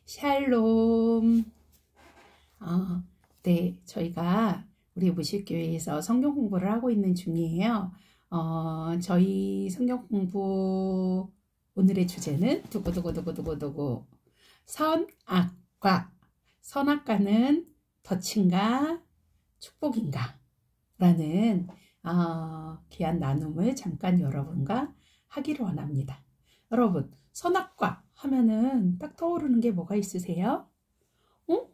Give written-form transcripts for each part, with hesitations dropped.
샬롬. 네, 저희가 우리 무식교회에서 성경 공부를 하고 있는 중이에요. 저희 성경 공부 오늘의 주제는 두구두구두구두구두구 선악과. 선악과는 덫인가 축복인가 라는 귀한 나눔을 잠깐 여러분과 하기를 원합니다. 여러분, 선악과 하면은 딱 떠오르는 게 뭐가 있으세요?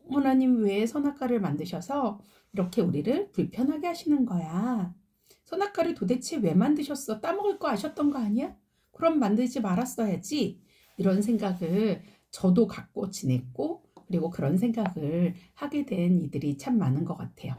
하나님 왜 선악과를 만드셔서 이렇게 우리를 불편하게 하시는 거야? 선악과를 도대체 왜 만드셨어? 따먹을 거 아셨던 거 아니야? 그럼 만들지 말았어야지. 이런 생각을 저도 갖고 지냈고, 그리고 그런 생각을 하게 된 이들이 참 많은 것 같아요.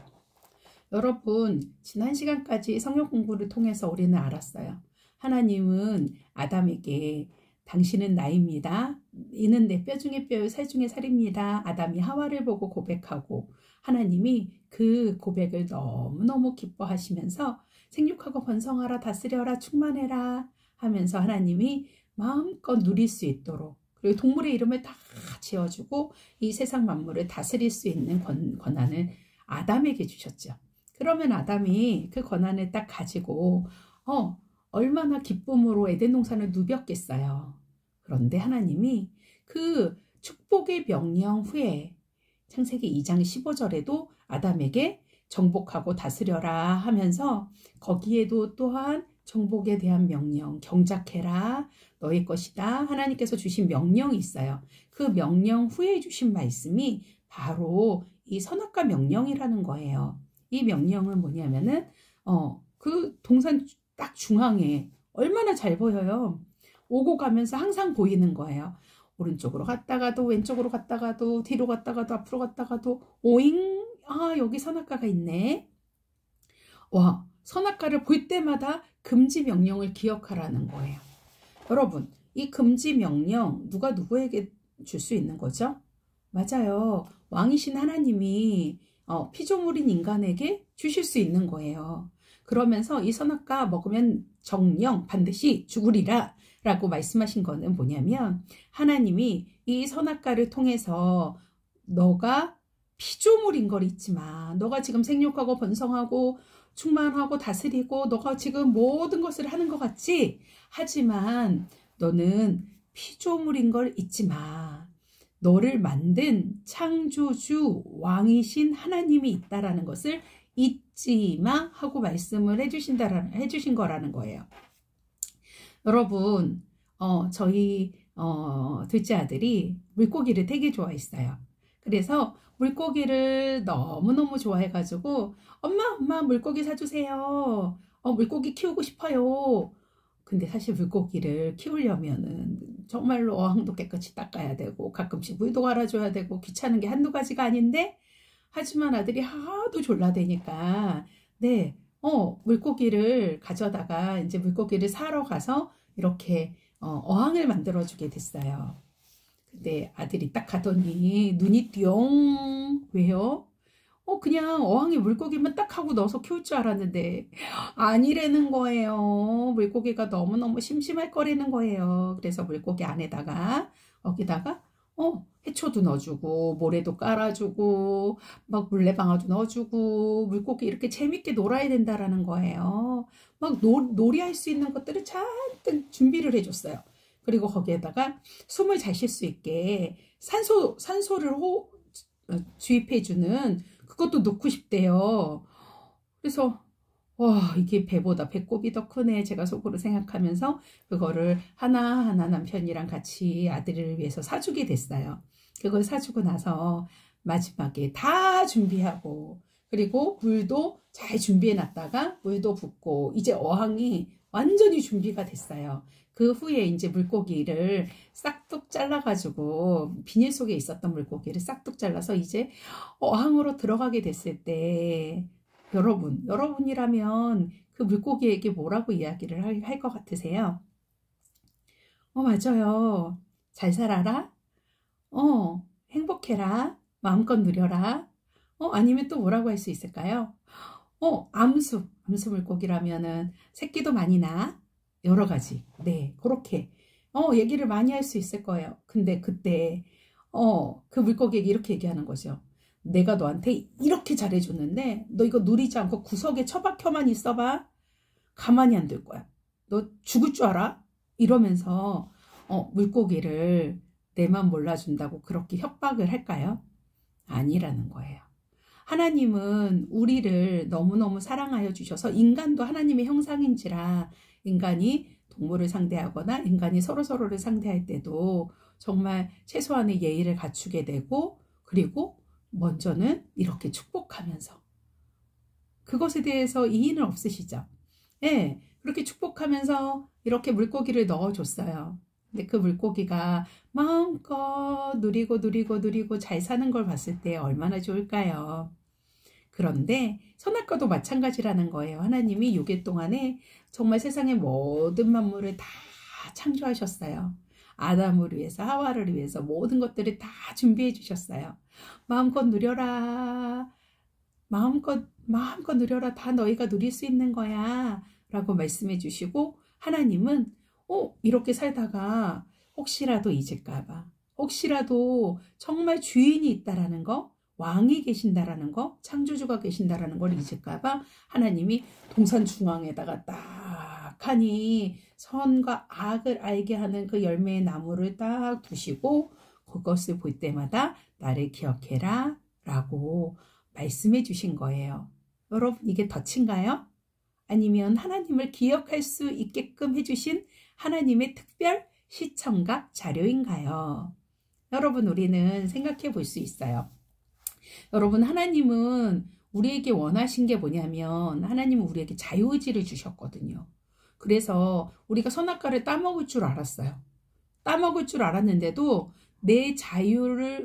여러분, 지난 시간까지 성경 공부를 통해서 우리는 알았어요. 하나님은 아담에게 당신은 나입니다. 이는 내 뼈 중에 뼈요 살 중에 살입니다. 아담이 하와를 보고 고백하고 하나님이 그 고백을 너무너무 기뻐하시면서 생육하고 번성하라 다스려라 충만해라 하면서 하나님이 마음껏 누릴 수 있도록, 그리고 동물의 이름을 다 지어주고 이 세상 만물을 다스릴 수 있는 권한을 아담에게 주셨죠. 그러면 아담이 그 권한을 딱 가지고 얼마나 기쁨으로 에덴 동산을 누볐겠어요. 그런데 하나님이 그 축복의 명령 후에 창세기 2장 15절에도 아담에게 정복하고 다스려라 하면서 거기에도 또한 정복에 대한 명령, 경작해라, 너의 것이다. 하나님께서 주신 명령이 있어요. 그 명령 후에 주신 말씀이 바로 이 선악과 명령이라는 거예요. 이 명령은 뭐냐면은 그 동산 딱 중앙에 얼마나 잘 보여요. 오고 가면서 항상 보이는 거예요. 오른쪽으로 갔다가도 왼쪽으로 갔다가도 뒤로 갔다가도 앞으로 갔다가도 오잉, 여기 선악과가 있네. 와, 선악과를 볼 때마다 금지 명령을 기억하라는 거예요. 여러분, 이 금지 명령 누가 누구에게 줄 수 있는 거죠? 맞아요. 왕이신 하나님이 피조물인 인간에게 주실 수 있는 거예요. 그러면서 이 선악과 먹으면 정령 반드시 죽으리라 라고 말씀하신 거는 뭐냐면, 하나님이 이 선악과를 통해서 너가 피조물인 걸 잊지 마. 너가 지금 생육하고 번성하고 충만하고 다스리고 너가 지금 모든 것을 하는 것 같지? 하지만 너는 피조물인 걸 잊지 마. 너를 만든 창조주 왕이신 하나님이 있다라는 것을 잊지 마 하고 말씀을 해주신 거라는 거예요. 여러분, 저희 둘째 아들이 물고기를 되게 좋아했어요. 그래서 물고기를 너무너무 좋아해가지고 엄마 물고기 사주세요. 물고기 키우고 싶어요. 근데 사실 물고기를 키우려면은 정말로 어항도 깨끗이 닦아야 되고 가끔씩 물도 갈아줘야 되고 귀찮은 게 한두 가지가 아닌데, 하지만 아들이 하도 졸라대니까 네, 물고기를 가져다가 이제 물고기를 사러 가서 이렇게 어항을 만들어주게 됐어요. 근데 아들이 딱 가더니 눈이 띠용. 왜요? 그냥 어항에 물고기만 딱 하고 넣어서 키울 줄 알았는데 아니라는 거예요. 물고기가 너무너무 심심할 거라는 거예요. 그래서 물고기 안에다가 거기다가 해초도 넣어주고 모래도 깔아주고 막 물레방아도 넣어주고 물고기 이렇게 재밌게 놀아야 된다라는 거예요. 막 놀이할 수 있는 것들을 잔뜩 준비를 해줬어요. 그리고 거기에다가 숨을 잘 쉴 수 있게 산소를 주입해주는 그것도 넣고 싶대요. 그래서 와, 이게 배보다 배꼽이 더 크네 제가 속으로 생각하면서 그거를 하나하나 남편이랑 같이 아들을 위해서 사주게 됐어요. 그걸 사주고 나서 마지막에 다 준비하고, 그리고 물도 잘 준비해 놨다가 물도 붓고 이제 어항이 완전히 준비가 됐어요. 그 후에 이제 물고기를 싹둑 잘라가지고 비닐 속에 있었던 물고기를 싹둑 잘라서 이제 어항으로 들어가게 됐을 때 여러분이라면 그 물고기에게 뭐라고 이야기를 할 것 같으세요? 맞아요. 잘 살아라. 행복해라. 마음껏 누려라. 아니면 또 뭐라고 할 수 있을까요? 암수 물고기라면은 새끼도 많이 나. 여러 가지. 네, 그렇게 얘기를 많이 할 수 있을 거예요. 근데 그때 그 물고기에게 이렇게 얘기하는 거죠. 내가 너한테 이렇게 잘해줬는데 너 이거 누리지 않고 구석에 처박혀만 있어봐. 가만히 안 둘 거야. 너 죽을 줄 알아? 이러면서 물고기를 내만 몰라준다고 그렇게 협박을 할까요? 아니라는 거예요. 하나님은 우리를 너무너무 사랑하여 주셔서 인간도 하나님의 형상인지라 인간이 동물을 상대하거나 인간이 서로서로를 상대할 때도 정말 최소한의 예의를 갖추게 되고 그리고 먼저는 이렇게 축복하면서 그것에 대해서 이의는 없으시죠? 네, 그렇게 축복하면서 이렇게 물고기를 넣어줬어요. 근데 그 물고기가 마음껏 누리고 잘 사는 걸 봤을 때 얼마나 좋을까요? 그런데 선악과도 마찬가지라는 거예요. 하나님이 6일 동안에 정말 세상의 모든 만물을 다 창조하셨어요. 아담을 위해서 하와를 위해서 모든 것들을 다 준비해 주셨어요. 마음껏 누려라. 마음껏 누려라. 다 너희가 누릴 수 있는 거야. 라고 말씀해 주시고 하나님은 이렇게 살다가 혹시라도 잊을까 봐. 혹시라도 정말 주인이 있다라는 거, 왕이 계신다라는 거, 창조주가 계신다라는 걸 잊을까 봐 하나님이 동산 중앙에다가 딱 하니 선과 악을 알게 하는 그 열매의 나무를 딱 두시고 그것을 볼 때마다 나를 기억해라 라고 말씀해 주신 거예요. 여러분 이게 덫인가요? 아니면 하나님을 기억할 수 있게끔 해주신 하나님의 특별 시청각 자료인가요? 여러분 우리는 생각해 볼 수 있어요. 여러분 하나님은 우리에게 원하신 게 뭐냐면 하나님은 우리에게 자유의지를 주셨거든요. 그래서 우리가 선악과를 따먹을 줄 알았어요. 따먹을 줄 알았는데도 내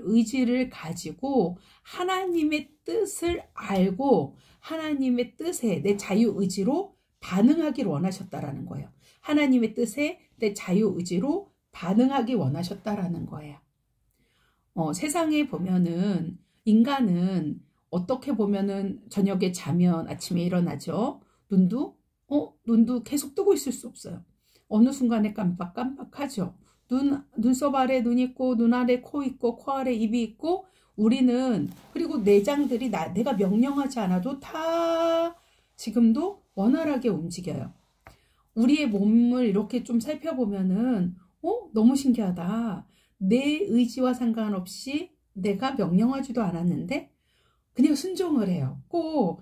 의지를 가지고 하나님의 뜻을 알고 하나님의 뜻에 내 자유의지로 반응하기를 원하셨다라는 거예요. 하나님의 뜻에 내 자유의지로 반응하기 원하셨다라는 거예요. 세상에 보면은 인간은 어떻게 보면은 저녁에 자면 아침에 일어나죠. 눈도 계속 뜨고 있을 수 없어요. 어느 순간에 깜빡깜빡하죠. 눈썹 아래 눈 있고 눈 아래 코 있고 코 아래 입이 있고 우리는 그리고 내장들이 내가 명령하지 않아도 다 지금도 원활하게 움직여요. 우리의 몸을 이렇게 좀 살펴보면은 너무 신기하다. 내 의지와 상관없이 내가 명령하지도 않았는데 그냥 순종을 해요. 꼭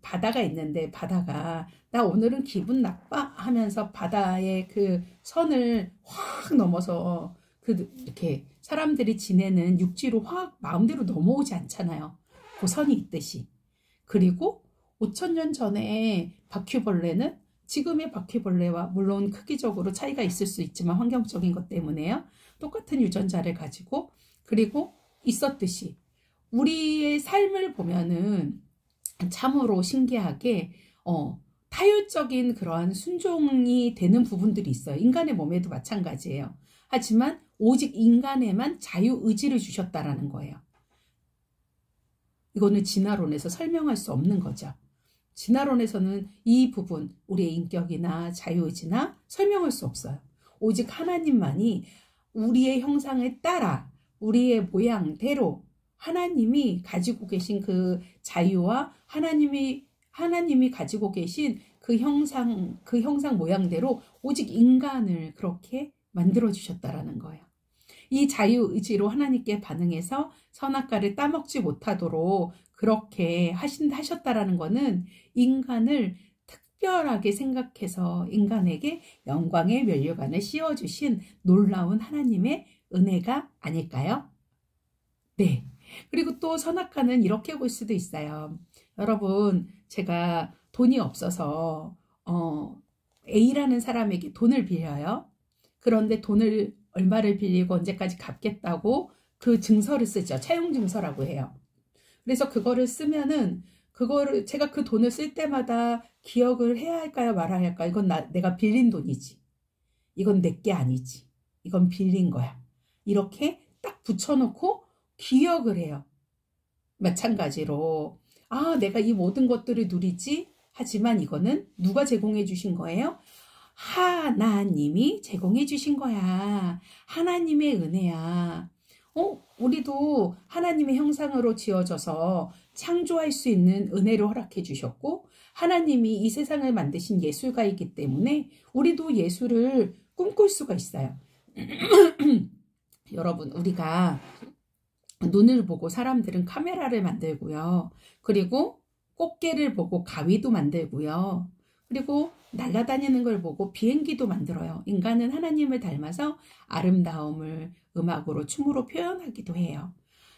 바다가 있는데 바다가 나 오늘은 기분 나빠 하면서 바다의 그 선을 확 넘어서 이렇게 사람들이 지내는 육지로 확 마음대로 넘어오지 않잖아요. 그 선이 있듯이. 그리고 5,000년 전에 바퀴벌레는 지금의 바퀴벌레와 물론 크기적으로 차이가 있을 수 있지만 환경적인 것 때문에요. 똑같은 유전자를 가지고 그리고 있었듯이 우리의 삶을 보면은 참으로 신기하게 타율적인 그러한 순종이 되는 부분들이 있어요. 인간의 몸에도 마찬가지예요. 하지만 오직 인간에만 자유의지를 주셨다라는 거예요. 이거는 진화론에서 설명할 수 없는 거죠. 진화론에서는 이 부분, 우리의 인격이나 자유의지나 설명할 수 없어요. 오직 하나님만이 우리의 형상을 따라 우리의 모양대로 하나님이 가지고 계신 그 자유와 하나님이 가지고 계신 그 형상 모양대로 오직 인간을 그렇게 만들어 주셨다라는 거예요. 이 자유의지로 하나님께 반응해서 선악과를 따먹지 못하도록 그렇게 하셨다라는 것은 인간을 특별하게 생각해서 인간에게 영광의 면류관을 씌워주신 놀라운 하나님의 은혜가 아닐까요? 네. 그리고 또 선악과는 이렇게 볼 수도 있어요. 여러분, 제가 돈이 없어서 A라는 사람에게 돈을 빌려요. 그런데 돈을 얼마를 빌리고 언제까지 갚겠다고 그 증서를 쓰죠. 차용 증서라고 해요. 그래서 그거를 쓰면은 제가 그 돈을 쓸 때마다 기억을 해야 할까요? 말아야 할까요? 이건 내가 빌린 돈이지. 이건 내게 아니지. 이건 빌린 거야. 이렇게 딱 붙여놓고 기억을 해요. 마찬가지로 내가 이 모든 것들을 누리지. 하지만 이거는 누가 제공해 주신 거예요? 하나님이 제공해 주신 거야. 하나님의 은혜야. 우리도 하나님의 형상으로 지어져서 창조할 수 있는 은혜를 허락해 주셨고, 하나님이 이 세상을 만드신 예술가이기 때문에 우리도 예술을 꿈꿀 수가 있어요. 여러분, 우리가 눈을 보고 사람들은 카메라를 만들고요. 그리고 꽃게를 보고 가위도 만들고요. 그리고 날아다니는 걸 보고 비행기도 만들어요. 인간은 하나님을 닮아서 아름다움을 음악으로, 춤으로 표현하기도 해요.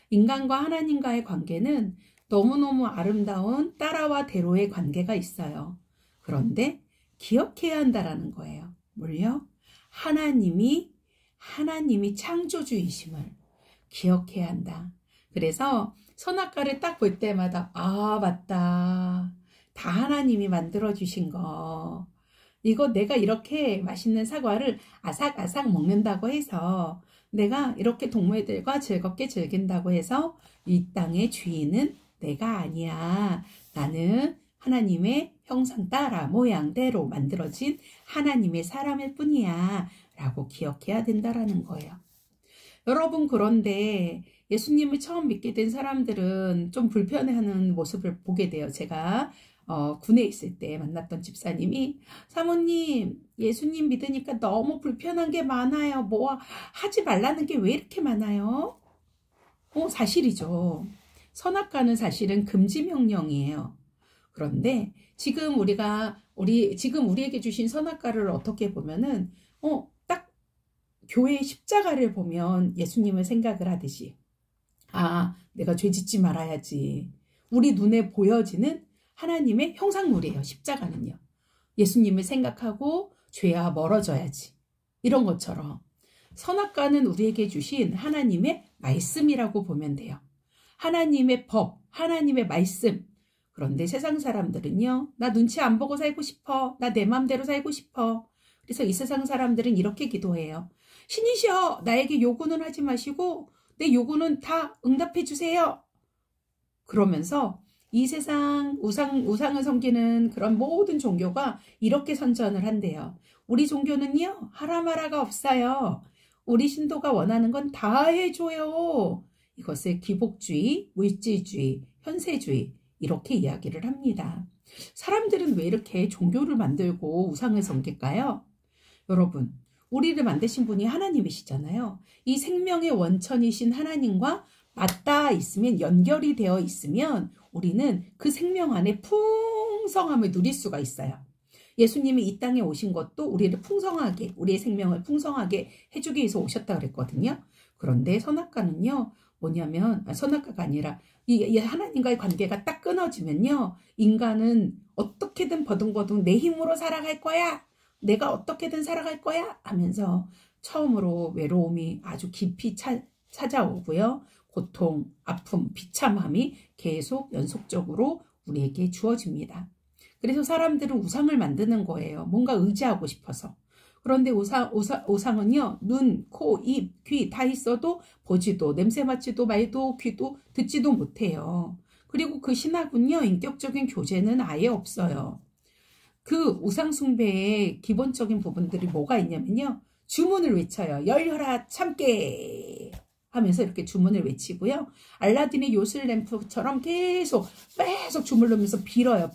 인간과 하나님과의 관계는 너무너무 아름다운 딸아와 대로의 관계가 있어요. 그런데 기억해야 한다라는 거예요. 뭘요? 하나님이 창조주이심을 기억해야 한다. 그래서 선악과를 딱 볼 때마다 맞다. 다 하나님이 만들어주신 거. 이거 내가 이렇게 맛있는 사과를 아삭아삭 먹는다고 해서, 내가 이렇게 동물들과 즐겁게 즐긴다고 해서 이 땅의 주인은 내가 아니야. 나는 하나님의 형상 따라 모양대로 만들어진 하나님의 사람일 뿐이야. 라고 기억해야 된다라는 거예요. 여러분, 그런데 예수님을 처음 믿게 된 사람들은 좀 불편해하는 모습을 보게 돼요. 제가 군에 있을 때 만났던 집사님이, 사모님, 예수님 믿으니까 너무 불편한 게 많아요. 뭐 하지 말라는 게 왜 이렇게 많아요? 사실이죠. 선악과는 사실은 금지 명령이에요. 그런데 지금 우리에게 주신 선악과를 어떻게 보면은 딱 교회의 십자가를 보면 예수님을 생각을 하듯이, 내가 죄 짓지 말아야지. 우리 눈에 보여지는 하나님의 형상물이에요. 십자가는요. 예수님을 생각하고 죄와 멀어져야지. 이런 것처럼 선악과는 우리에게 주신 하나님의 말씀이라고 보면 돼요. 하나님의 법, 하나님의 말씀. 그런데 세상 사람들은요, 나 눈치 안 보고 살고 싶어. 나 내 맘대로 살고 싶어. 그래서 이 세상 사람들은 이렇게 기도해요. 신이시여, 나에게 요구는 하지 마시고 내 요구는 다 응답해 주세요. 그러면서 이 세상 우상을 섬기는 그런 모든 종교가 이렇게 선전을 한대요. 우리 종교는요, 하라마라가 없어요. 우리 신도가 원하는 건 다 해줘요. 이것을 기복주의, 물질주의, 현세주의, 이렇게 이야기를 합니다. 사람들은 왜 이렇게 종교를 만들고 우상을 섬길까요? 여러분, 우리를 만드신 분이 하나님이시잖아요. 이 생명의 원천이신 하나님과 맞닿아 있으면, 연결이 되어 있으면 우리는 그 생명 안에 풍성함을 누릴 수가 있어요. 예수님이 이 땅에 오신 것도 우리를 풍성하게, 우리의 생명을 풍성하게 해주기 위해서 오셨다 그랬거든요. 그런데 선악과는요, 뭐냐면, 선악과가 아니라 이 하나님과의 관계가 딱 끊어지면요, 인간은 어떻게든 버둥버둥 내 힘으로 살아갈 거야, 내가 어떻게든 살아갈 거야 하면서 처음으로 외로움이 아주 깊이 찾아오고요. 고통, 아픔, 비참함이 계속 연속적으로 우리에게 주어집니다. 그래서 사람들은 우상을 만드는 거예요. 뭔가 의지하고 싶어서. 그런데 우상은요, 눈, 코, 입, 귀 다 있어도 보지도, 냄새 맡지도 말도, 귀도 듣지도 못해요. 그리고 그 신학은요, 인격적인 교제는 아예 없어요. 그 우상 숭배의 기본적인 부분들이 뭐가 있냐면요, 주문을 외쳐요. 열려라 참깨 하면서 이렇게 주문을 외치고요. 알라딘의 요술 램프처럼 계속 주물르면서 빌어요.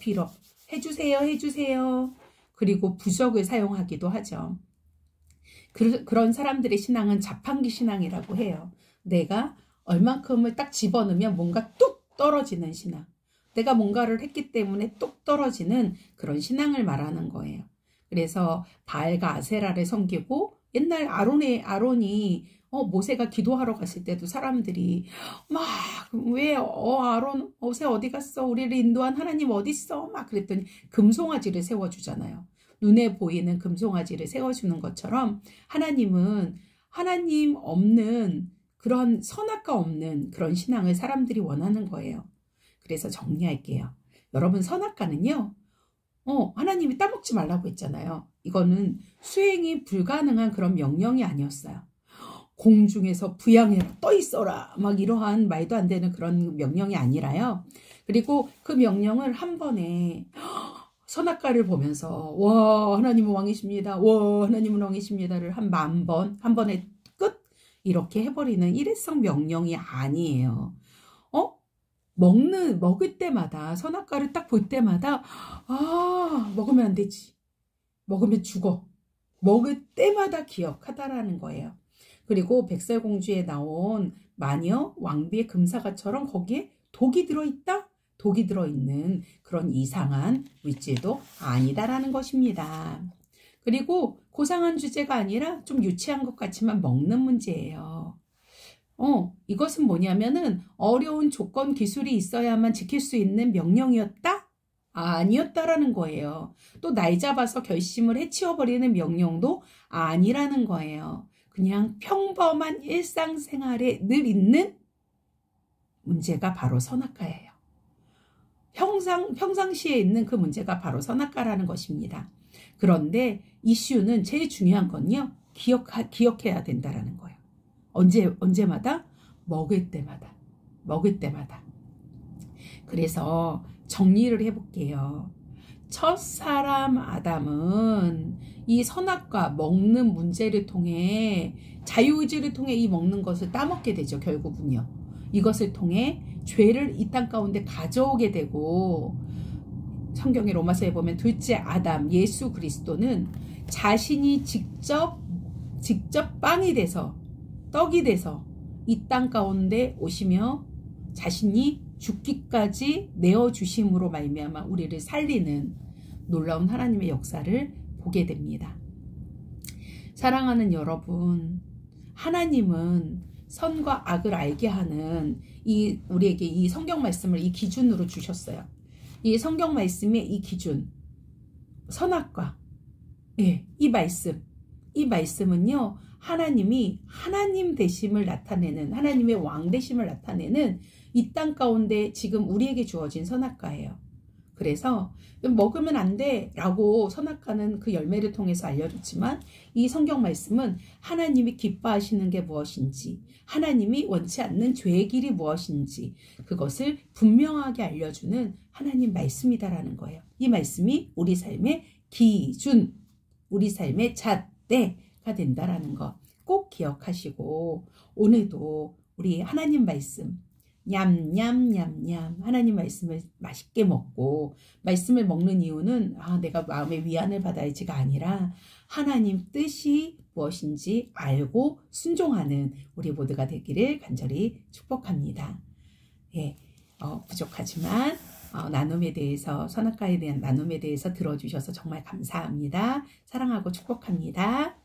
해주세요, 해주세요. 그리고 부적을 사용하기도 하죠. 그런 사람들의 신앙은 자판기 신앙이라고 해요. 내가 얼만큼을 딱 집어넣으면 뭔가 뚝 떨어지는 신앙. 내가 뭔가를 했기 때문에 뚝 떨어지는 그런 신앙을 말하는 거예요. 그래서 바알과 아세라를 섬기고, 옛날 아론이 모세가 기도하러 갔을 때도 사람들이 막, 왜 아론 모세 어디 갔어? 우리를 인도한 하나님 어디 있어? 막 그랬더니 금송아지를 세워주잖아요. 눈에 보이는 금송아지를 세워주는 것처럼 하나님은 하나님 없는, 그런 선악과 없는 그런 신앙을 사람들이 원하는 거예요. 그래서 정리할게요. 여러분, 선악과는요, 하나님이 따먹지 말라고 했잖아요. 이거는 수행이 불가능한 그런 명령이 아니었어요. 공중에서 부양해라, 떠 있어라, 막 이러한 말도 안 되는 그런 명령이 아니라요. 그리고 그 명령을 한 번에 선악과를 보면서, 와, 하나님은 왕이십니다. 와, 하나님은 왕이십니다를 한 10,000번, 한 번에 끝, 이렇게 해버리는 일회성 명령이 아니에요. 먹을 때마다, 선악과를 딱 볼 때마다, 먹으면 안 되지. 먹으면 죽어. 먹을 때마다 기억하다라는 거예요. 그리고 백설공주에 나온 마녀, 왕비의 금사과처럼 거기에 독이 들어있다? 독이 들어있는 그런 이상한 물질도 아니다라는 것입니다. 그리고 고상한 주제가 아니라 좀 유치한 것 같지만 먹는 문제예요. 이것은 뭐냐면은 어려운 조건 기술이 있어야만 지킬 수 있는 명령이었다? 아니었다라는 거예요. 또 날 잡아서 결심을 해치워버리는 명령도 아니라는 거예요. 그냥 평범한 일상생활에 늘 있는 문제가 바로 선악과예요. 평상시에 있는 그 문제가 바로 선악과라는 것입니다. 그런데 이슈는 제일 중요한 건요. 기억해야 된다라는 거예요. 언제마다? 먹을 때마다. 그래서 정리를 해볼게요. 첫사람 아담은 이 선악과 먹는 문제를 통해 자유의지를 통해 이 먹는 것을 따먹게 되죠. 결국은요. 이것을 통해 죄를 이 땅 가운데 가져오게 되고 성경의 로마서에 보면 둘째 아담 예수 그리스도는 자신이 직접 빵이 돼서 떡이 돼서 이 땅 가운데 오시며 자신이 죽기까지 내어주심으로 말미암아 우리를 살리는 놀라운 하나님의 역사를 보게 됩니다. 사랑하는 여러분, 하나님은 선과 악을 알게 하는 우리에게 이 성경 말씀을 이 기준으로 주셨어요. 이 성경 말씀의 이 기준, 선악과, 이 말씀은요, 하나님이 하나님 되심을 나타내는, 하나님의 왕 되심을 나타내는 이 땅 가운데 지금 우리에게 주어진 선악과예요. 그래서 먹으면 안 돼 라고 선악과는 그 열매를 통해서 알려줬지만 이 성경 말씀은 하나님이 기뻐하시는 게 무엇인지, 하나님이 원치 않는 죄의 길이 무엇인지 그것을 분명하게 알려주는 하나님 말씀이다라는 거예요. 이 말씀이 우리 삶의 기준, 우리 삶의 잣대가 된다라는 거 꼭 기억하시고 오늘도 우리 하나님 말씀 냠냠냠냠 하나님 말씀을 맛있게 먹고 말씀을 먹는 이유는 내가 마음의 위안을 받아야지가 아니라 하나님 뜻이 무엇인지 알고 순종하는 우리 모두가 되기를 간절히 축복합니다. 부족하지만 나눔에 대해서 선악과에 대한 나눔에 대해서 들어주셔서 정말 감사합니다. 사랑하고 축복합니다.